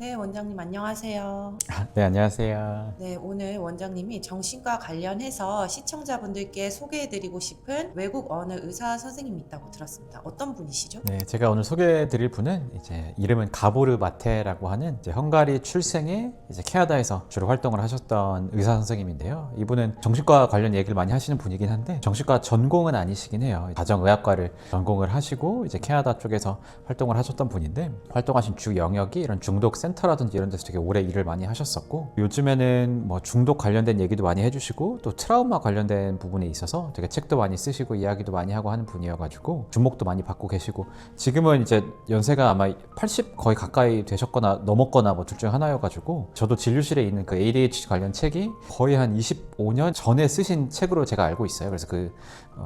네, 원장님 안녕하세요. 네, 안녕하세요. 네, 오늘 원장님이 정신과 관련해서 시청자분들께 소개해드리고 싶은 외국 언어 의사 선생님이 있다고 들었습니다. 어떤 분이시죠? 네, 제가 오늘 소개해 드릴 분은 이제 이름은 가보르 마테라고 하는 이제 헝가리 출생의 이제 캐나다에서 주로 활동을 하셨던 의사 선생님인데요. 이분은 정신과 관련 얘기를 많이 하시는 분이긴 한데 정신과 전공은 아니시긴 해요. 가정의학과를 전공을 하시고 이제 캐나다 쪽에서 활동을 하셨던 분인데 활동하신 주 영역이 이런 중독 센터라든지 이런 데서 되게 오래 일을 많이 하셨었고 요즘에는 뭐 중독 관련된 얘기도 많이 해주시고 또 트라우마 관련된 부분에 있어서 되게 책도 많이 쓰시고 이야기도 많이 하고 하는 분이어가지고 주목도 많이 받고 계시고 지금은 이제 연세가 아마 80 거의 가까이 되셨거나 넘었거나 뭐 둘 중 하나여가지고 저도 진료실에 있는 그 ADHD 관련 책이 거의 한 25년 전에 쓰신 책으로 제가 알고 있어요. 그래서 그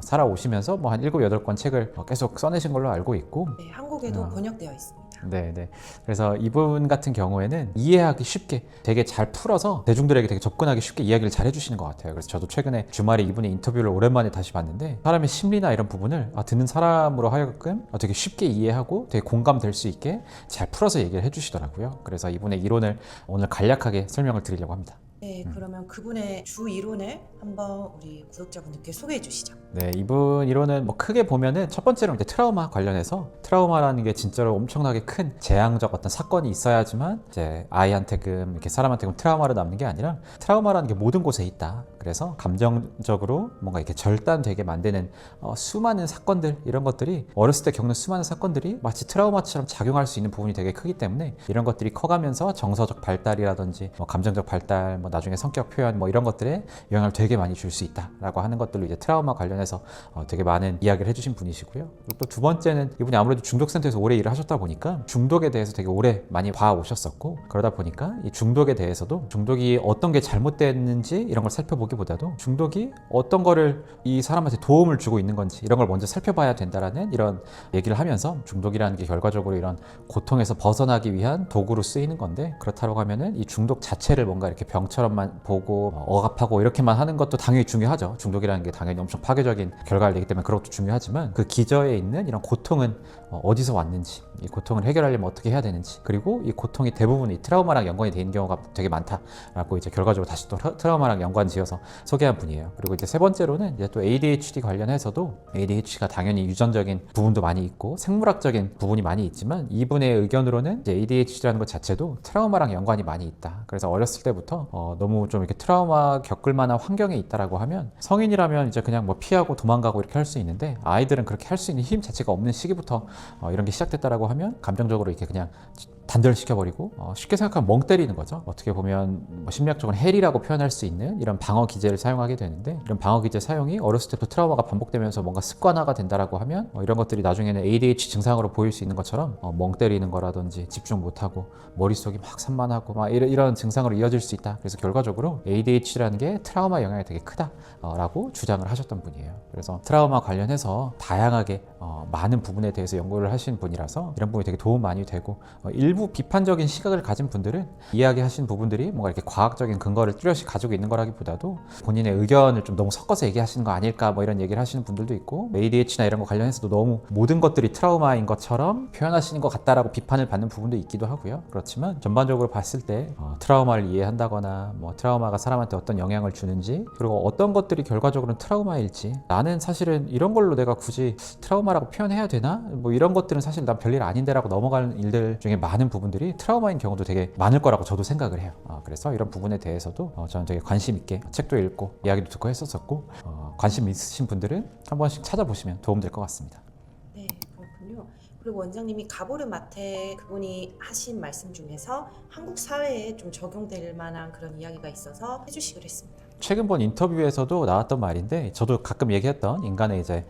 살아오시면서 뭐 한 7, 8권 책을 계속 써내신 걸로 알고 있고 네, 한국에도 번역되어 있습니다. 네. 그래서 이분 같은 경우에는 이해하기 쉽게 되게 잘 풀어서 대중들에게 되게 접근하기 쉽게 이야기를 잘 해주시는 것 같아요. 그래서 저도 최근에 주말에 이분의 인터뷰를 오랜만에 다시 봤는데 사람의 심리나 이런 부분을 듣는 사람으로 하여금 되게 쉽게 이해하고 되게 공감될 수 있게 잘 풀어서 얘기를 해주시더라고요. 그래서 이분의 이론을 오늘 간략하게 설명을 드리려고 합니다. 네, 그러면 그분의 주 이론을 한번 우리 구독자분들께 소개해 주시죠. 네, 이분 이론은 뭐 크게 보면은 첫 번째로 이제 트라우마 관련해서 트라우마라는 게 진짜로 엄청나게 큰 재앙적 어떤 사건이 있어야지만 이제 아이한테금 이렇게 사람한테금 트라우마로 남는 게 아니라 트라우마라는 게 모든 곳에 있다. 그래서 감정적으로 뭔가 이렇게 절단되게 만드는 수많은 사건들 이런 것들이 어렸을 때 겪는 수많은 사건들이 마치 트라우마처럼 작용할 수 있는 부분이 되게 크기 때문에 이런 것들이 커가면서 정서적 발달이라든지 뭐 감정적 발달, 뭐 나중에 성격 표현 뭐 이런 것들에 영향을 되게 많이 줄 수 있다라고 하는 것들로 이제 트라우마 관련해서 되게 많은 이야기를 해주신 분이시고요. 그리고 또 두 번째는 이분이 아무래도 중독센터에서 오래 일을 하셨다 보니까 중독에 대해서 되게 오래 많이 봐오셨었고 그러다 보니까 이 중독에 대해서도 중독이 어떤 게 잘못됐는지 이런 걸 살펴보기보다도 중독이 어떤 거를 이 사람한테 도움을 주고 있는 건지 이런 걸 먼저 살펴봐야 된다라는 이런 얘기를 하면서 중독이라는 게 결과적으로 이런 고통에서 벗어나기 위한 도구로 쓰이는 건데 그렇다고 하면은 이 중독 자체를 뭔가 이렇게 병처럼만 보고 억압하고 이렇게만 하는 것도 당연히 중요하죠. 중독이라는 게 당연히 엄청 파괴적인 결과를 내기 때문에 그것도 중요하지만 그 기저에 있는 이런 고통은 어디서 왔는지 이 고통을 해결하려면 어떻게 해야 되는지 그리고 이 고통이 대부분 이 트라우마랑 연관이 돼 있는 경우가 되게 많다라고 이제 결과적으로 다시 또 트라우마랑 연관 지어서 소개한 분이에요. 그리고 이제 세 번째로는 이제 또 ADHD 관련해서도 ADHD가 당연히 유전적인 부분도 많이 있고 생물학적인 부분이 많이 있지만 이분의 의견으로는 이제 ADHD라는 것 자체도 트라우마랑 연관이 많이 있다. 그래서 어렸을 때부터 너무 좀 이렇게 트라우마 겪을 만한 환경에 있다라고 하면 성인이라면 이제 그냥 뭐 피하고 도망가고 이렇게 할 수 있는데 아이들은 그렇게 할 수 있는 힘 자체가 없는 시기부터 이런 게 시작됐다라고 하면 감정적으로 이렇게 그냥 단절시켜버리고 쉽게 생각하면 멍 때리는 거죠. 어떻게 보면 뭐 심리학적으로 헬이라고 표현할 수 있는 이런 방어 기제를 사용하게 되는데 이런 방어 기제 사용이 어렸을 때부터 트라우마가 반복되면서 뭔가 습관화가 된다라고 하면 이런 것들이 나중에는 ADHD 증상으로 보일 수 있는 것처럼 멍 때리는 거라든지 집중 못하고 머릿속이 막 산만하고 막 이런 증상으로 이어질 수 있다. 그래서 결과적으로 ADHD라는 게 트라우마 영향이 되게 크다라고 주장을 하셨던 분이에요. 그래서 트라우마 관련해서 다양하게 많은 부분에 대해서 연구를 하신 분이라서 이런 부분이 되게 도움 많이 되고 일부 비판적인 시각을 가진 분들은 이야기하신 부분들이 뭔가 이렇게 과학적인 근거를 뚜렷이 가지고 있는 거라기보다도 본인의 의견을 좀 너무 섞어서 얘기하시는 거 아닐까 뭐 이런 얘기를 하시는 분들도 있고 ADHD나 이런 거 관련해서도 너무 모든 것들이 트라우마인 것처럼 표현하시는 것 같다라고 비판을 받는 부분도 있기도 하고요. 그렇지만 전반적으로 봤을 때 트라우마를 이해한다거나 뭐 트라우마가 사람한테 어떤 영향을 주는지 그리고 어떤 것들이 결과적으로는 트라우마일지 나는 사실은 이런 걸로 내가 굳이 트라우마라고 표현해야 되나? 뭐 이런 것들은 사실 난 별일 아닌데 라고 넘어가는 일들 중에 많은 부분들이 트라우마인 경우도 되게 많을 거라고 저도 생각을 해요. 그래서 이런 부분에 대해서도 저는 되게 관심 있게 책도 읽고 이야기도 듣고 했었었고 관심 있으신 분들은 한 번씩 찾아보시면 도움될 것 같습니다. 네, 그렇군요. 그리고 원장님이 가보르 마테 그분이 하신 말씀 중에서 한국 사회에 좀 적용될 만한 그런 이야기가 있어서 해주시기로 했습니다. 최근 본 인터뷰에서도 나왔던 말인데 저도 가끔 얘기했던 인간의 이제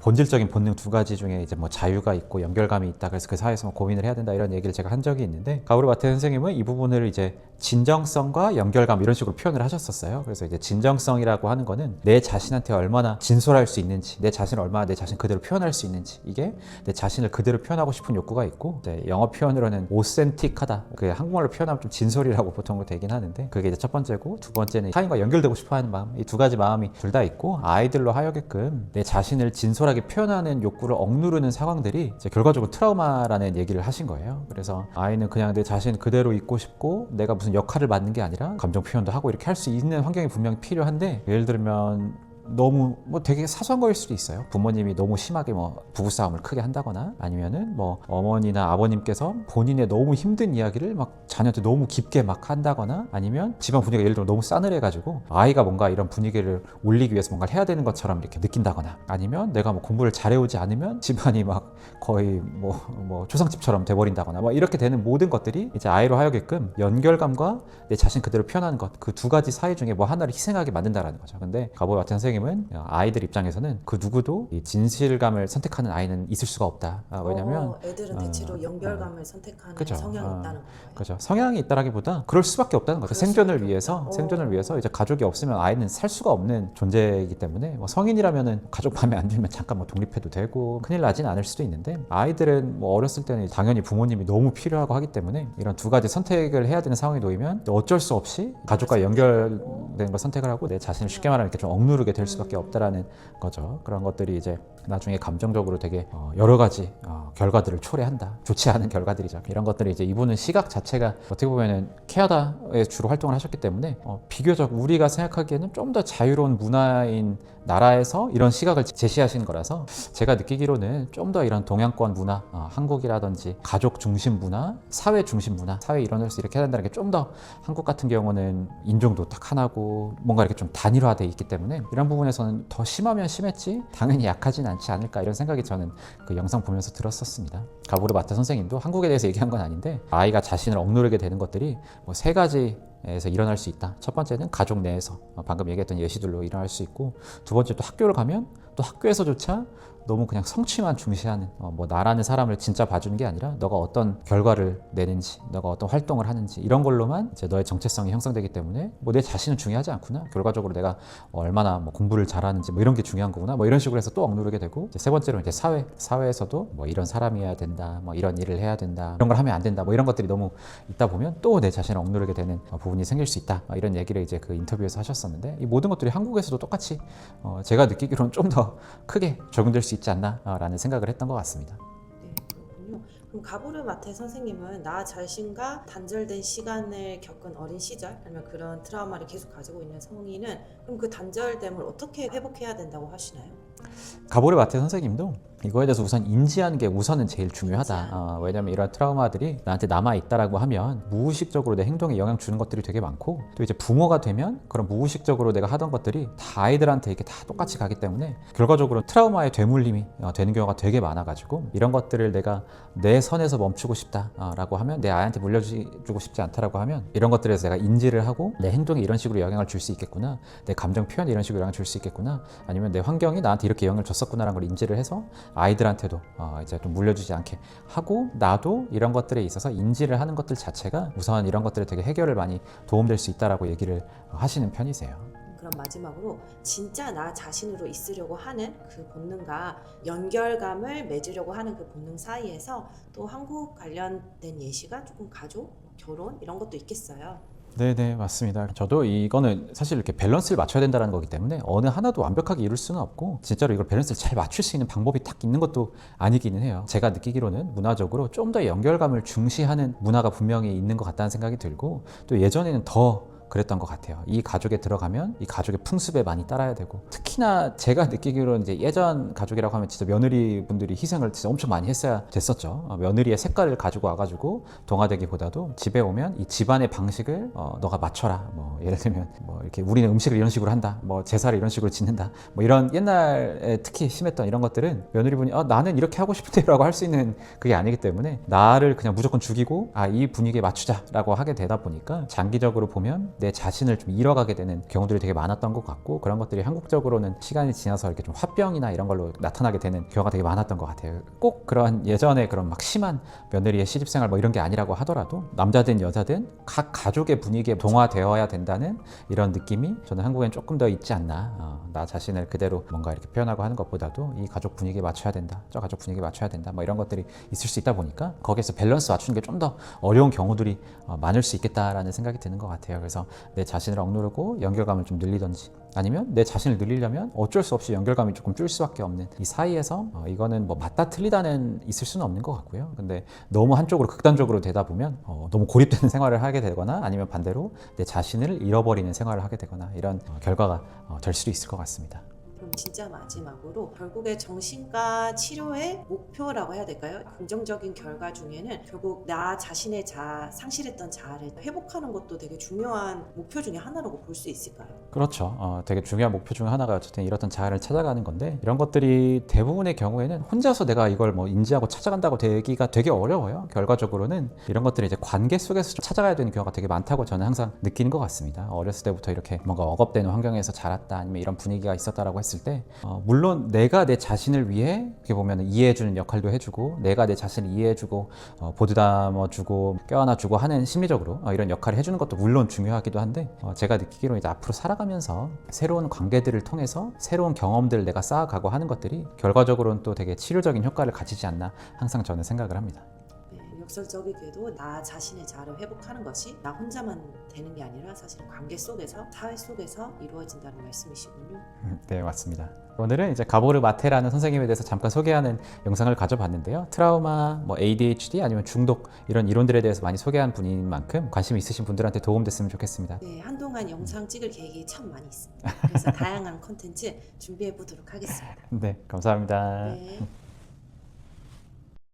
본질적인 본능 두 가지 중에 이제 뭐 자유가 있고 연결감이 있다. 그래서 그 사이에서 고민을 해야 된다 이런 얘기를 제가 한 적이 있는데 가오르 마테 선생님은 이 부분을 이제 진정성과 연결감 이런 식으로 표현을 하셨었어요. 그래서 이제 진정성이라고 하는 거는 내 자신한테 얼마나 진솔할 수 있는지, 내 자신을 얼마나 내 자신 그대로 표현할 수 있는지 이게 내 자신을 그대로 표현하고 싶은 욕구가 있고 이제 영어 표현으로는 오센틱하다. 그 한국말로 표현하면 좀 진솔이라고 보통 되긴 하는데 그게 이제 첫 번째고 두 번째는 타인과 연결되고 싶어하는 마음 이 두 가지 마음이 둘 다 있고 아이들로 하여게끔 내 자신을 진솔 진솔하게 표현하는 욕구를 억누르는 상황들이 이제 결과적으로 트라우마라는 얘기를 하신 거예요. 그래서 아이는 그냥 내 자신 그대로 있고 싶고 내가 무슨 역할을 맡는 게 아니라 감정 표현도 하고 이렇게 할 수 있는 환경이 분명히 필요한데, 예를 들면 너무 뭐 되게 사소한 거일 수도 있어요. 부모님이 너무 심하게 뭐 부부싸움을 크게 한다거나, 아니면은 뭐 어머니나 아버님께서 본인의 너무 힘든 이야기를 막 자녀한테 너무 깊게 막 한다거나, 아니면 집안 분위기가 예를 들어 너무 싸늘해가지고 아이가 뭔가 이런 분위기를 올리기 위해서 뭔가를 해야 되는 것처럼 이렇게 느낀다거나, 아니면 내가 뭐 공부를 잘해오지 않으면 집안이 막 거의 뭐 초상집처럼 돼버린다거나, 뭐 이렇게 되는 모든 것들이 이제 아이로 하여금 연결감과 내 자신 그대로 표현하는 것, 그 두 가지 사이 중에 뭐 하나를 희생하게 만든다라는 거죠. 근데 가보의 와트 선생님은 아이들 입장에서는 그 누구도 이 진실감을 선택하는 아이는 있을 수가 없다. 왜냐면 애들은 대체로 연결감을 선택하는 그죠. 성향이 있다는 거예요. 그죠. 성향이 있다라기보다 그럴 수밖에 없다는 거죠. 생존을 위해서 이제 가족이 없으면 아이는 살 수가 없는 존재이기 때문에, 뭐 성인이라면은 가족 마음에 안 들면 잠깐 뭐 독립해도 되고 큰일 나진 않을 수도 있는데, 아이들은 뭐 어렸을 때는 당연히 부모님이 너무 필요하고 하기 때문에 이런 두 가지 선택을 해야 되는 상황에 놓이면 어쩔 수 없이 가족과 연결된 걸 선택을 하고 내 자신을 쉽게 말하면 이렇게 좀 억누르게 될 수밖에 없다라는 거죠. 그런 것들이 이제 나중에 감정적으로 되게 여러 가지 결과들을 초래한다. 좋지 않은 결과들이죠. 이런 것들이 이제 이분은 시각 자체가 어떻게 보면은 캐나다에 주로 활동을 하셨기 때문에 비교적 우리가 생각하기에는 좀 더 자유로운 문화인 나라에서 이런 시각을 제시하신 거라서, 제가 느끼기로는 좀 더 이런 동양권 문화, 한국이라든지 가족 중심 문화, 사회 중심 문화, 사회 일원으로서 이렇게 해야 된다는 게 좀 더 한국 같은 경우는 인종도 딱 하나고 뭔가 이렇게 좀 단일화돼 있기 때문에 이런 부분에서는 더 심하면 심했지 당연히 약하진 않지 않을까, 이런 생각이 저는 그 영상 보면서 들었었습니다. 가보르 마트 선생님도 한국에 대해서 얘기한 건 아닌데, 아이가 자신을 억누르게 되는 것들이 뭐 세 가지에서 일어날 수 있다. 첫 번째는 가족 내에서 방금 얘기했던 예시들로 일어날 수 있고, 두 번째 또 학교를 가면 또 학교에서조차 너무 그냥 성취만 중시하는, 뭐 나라는 사람을 진짜 봐주는 게 아니라 너가 어떤 결과를 내는지, 너가 어떤 활동을 하는지, 이런 걸로만 이제 너의 정체성이 형성되기 때문에 뭐 내 자신은 중요하지 않구나, 결과적으로 내가 얼마나 뭐 공부를 잘하는지 뭐 이런 게 중요한 거구나, 뭐 이런 식으로 해서 또 억누르게 되고, 이제 세 번째로 이제 사회에서도 뭐 이런 사람이어야 된다, 뭐 이런 일을 해야 된다, 이런 걸 하면 안 된다, 뭐 이런 것들이 너무 있다 보면 또 내 자신을 억누르게 되는 부분이 생길 수 있다, 이런 얘기를 이제 그 인터뷰에서 하셨었는데, 이 모든 것들이 한국에서도 똑같이 제가 느끼기로는 좀 더 크게 적용될 수 있지 않나라는 생각을 했던 것 같습니다. 네, 그렇군요. 그럼 가보르 마테 선생님은 나 자신과 단절된 시간을 겪은 어린 시절, 아니면 그런 트라우마를 계속 가지고 있는 성인은 그럼 그 단절됨을 어떻게 회복해야 된다고 하시나요? 가보르 마테 선생님도 이거에 대해서 우선 인지하는 게 우선은 제일 중요하다. 왜냐면 이런 트라우마들이 나한테 남아있다라고 하면 무의식적으로 내 행동에 영향 주는 것들이 되게 많고, 또 이제 부모가 되면 그런 무의식적으로 내가 하던 것들이 다 아이들한테 이렇게 다 똑같이 가기 때문에 결과적으로 트라우마의 되물림이 되는 경우가 되게 많아가지고, 이런 것들을 내가 내 선에서 멈추고 싶다라고 하면, 내 아이한테 물려주고 싶지 않다라고 하면, 이런 것들에서 내가 인지를 하고 내 행동에 이런 식으로 영향을 줄 수 있겠구나, 내 감정 표현에 이런 식으로 영향을 줄 수 있겠구나, 아니면 내 환경이 나한테 이렇게 영향을 줬었구나라는 걸 인지를 해서 아이들한테도 이제 좀 물려주지 않게 하고, 나도 이런 것들에 있어서 인지를 하는 것들 자체가 우선 이런 것들에 되게 해결을 많이 도움될 수 있다라고 얘기를 하시는 편이세요. 그럼 마지막으로 진짜 나 자신으로 있으려고 하는 그 본능과 연결감을 맺으려고 하는 그 본능 사이에서 또 한국 관련된 예시가 조금 가족, 결혼 이런 것도 있겠어요. 네네, 맞습니다. 저도 이거는 사실 이렇게 밸런스를 맞춰야 된다는 거기 때문에 어느 하나도 완벽하게 이룰 수는 없고, 진짜로 이걸 밸런스를 잘 맞출 수 있는 방법이 딱 있는 것도 아니기는 해요. 제가 느끼기로는 문화적으로 좀 더 연결감을 중시하는 문화가 분명히 있는 것 같다는 생각이 들고, 또 예전에는 더 그랬던 것 같아요. 이 가족에 들어가면 이 가족의 풍습에 많이 따라야 되고, 특히나 제가 느끼기로는 이제 예전 가족이라고 하면 진짜 며느리 분들이 희생을 진짜 엄청 많이 했어야 됐었죠. 며느리의 색깔을 가지고 와가지고 동화되기보다도 집에 오면 이 집안의 방식을 너가 맞춰라. 뭐 예를 들면 뭐 이렇게 우리는 음식을 이런 식으로 한다, 뭐 제사를 이런 식으로 지낸다, 뭐 이런 옛날에 특히 심했던 이런 것들은 며느리분이 나는 이렇게 하고 싶은데라고 할 수 있는 그게 아니기 때문에 나를 그냥 무조건 죽이고 이 분위기에 맞추자라고 하게 되다 보니까 장기적으로 보면 내 자신을 좀 잃어가게 되는 경우들이 되게 많았던 것 같고, 그런 것들이 한국적으로는 시간이 지나서 이렇게 좀 화병이나 이런 걸로 나타나게 되는 경우가 되게 많았던 것 같아요. 꼭 그런 예전에 그런 막 심한 며느리의 시집생활 뭐 이런 게 아니라고 하더라도 남자든 여자든 각 가족의 분위기에 동화되어야 된다는 이런 느낌이 저는 한국엔 조금 더 있지 않나. 나 자신을 그대로 뭔가 이렇게 표현하고 하는 것보다도 이 가족 분위기에 맞춰야 된다, 저 가족 분위기에 맞춰야 된다, 뭐 이런 것들이 있을 수 있다 보니까 거기에서 밸런스 맞추는 게 좀 더 어려운 경우들이 많을 수 있겠다라는 생각이 드는 것 같아요. 그래서 내 자신을 억누르고 연결감을 좀 늘리던지, 아니면 내 자신을 늘리려면 어쩔 수 없이 연결감이 조금 줄 수밖에 없는 이 사이에서 이거는 뭐 맞다 틀리다는 있을 수는 없는 것 같고요. 근데 너무 한쪽으로 극단적으로 되다 보면 너무 고립되는 생활을 하게 되거나, 아니면 반대로 내 자신을 잃어버리는 생활을 하게 되거나, 이런 결과가 될 수도 있을 것 같습니다. 그럼 진짜 마지막으로 결국에 정신과 치료의 목표라고 해야 될까요? 긍정적인 결과 중에는 결국 나 자신의 상실했던 자아를 회복하는 것도 되게 중요한 목표 중에 하나라고 볼 수 있을까요? 그렇죠. 되게 중요한 목표 중 하나가 어쨌든 이렇던 자아를 찾아가는 건데, 이런 것들이 대부분의 경우에는 혼자서 내가 이걸 뭐 인지하고 찾아간다고 되기가 되게 어려워요. 결과적으로는 이런 것들이 이제 관계 속에서 좀 찾아가야 되는 경우가 되게 많다고 저는 항상 느끼는 것 같습니다. 어렸을 때부터 이렇게 뭔가 억압되는 환경에서 자랐다, 아니면 이런 분위기가 있었다라고 했을 때 물론 내가 내 자신을 위해 이렇게 보면 이해해주는 역할도 해주고, 내가 내 자신을 이해해주고 보듬어주고 껴안아주고 하는, 심리적으로 이런 역할을 해주는 것도 물론 중요하기도 한데, 제가 느끼기로 이제 앞으로 살아가면서 새로운 관계들을 통해서 새로운 경험들을 내가 쌓아가고 하는 것들이 결과적으로는 또 되게 치료적인 효과를 가지지 않나 항상 저는 생각을 합니다. 네, 역설적이게도 나 자신의 자아를 회복하는 것이 나 혼자만 되는 게 아니라 사실 관계 속에서, 사회 속에서 이루어진다는 말씀이시군요. 네, 맞습니다. 오늘은 이제 가보르 마테라는 선생님에 대해서 잠깐 소개하는 영상을 가져봤는데요. 트라우마, 뭐 ADHD, 아니면 중독, 이런 이론들에 대해서 많이 소개한 분인 만큼 관심 있으신 분들한테 도움됐으면 좋겠습니다. 네, 한동안 영상 찍을 계획이 참 많이 있습니다. 그래서 다양한 콘텐츠 준비해 보도록 하겠습니다. 네, 감사합니다. 네.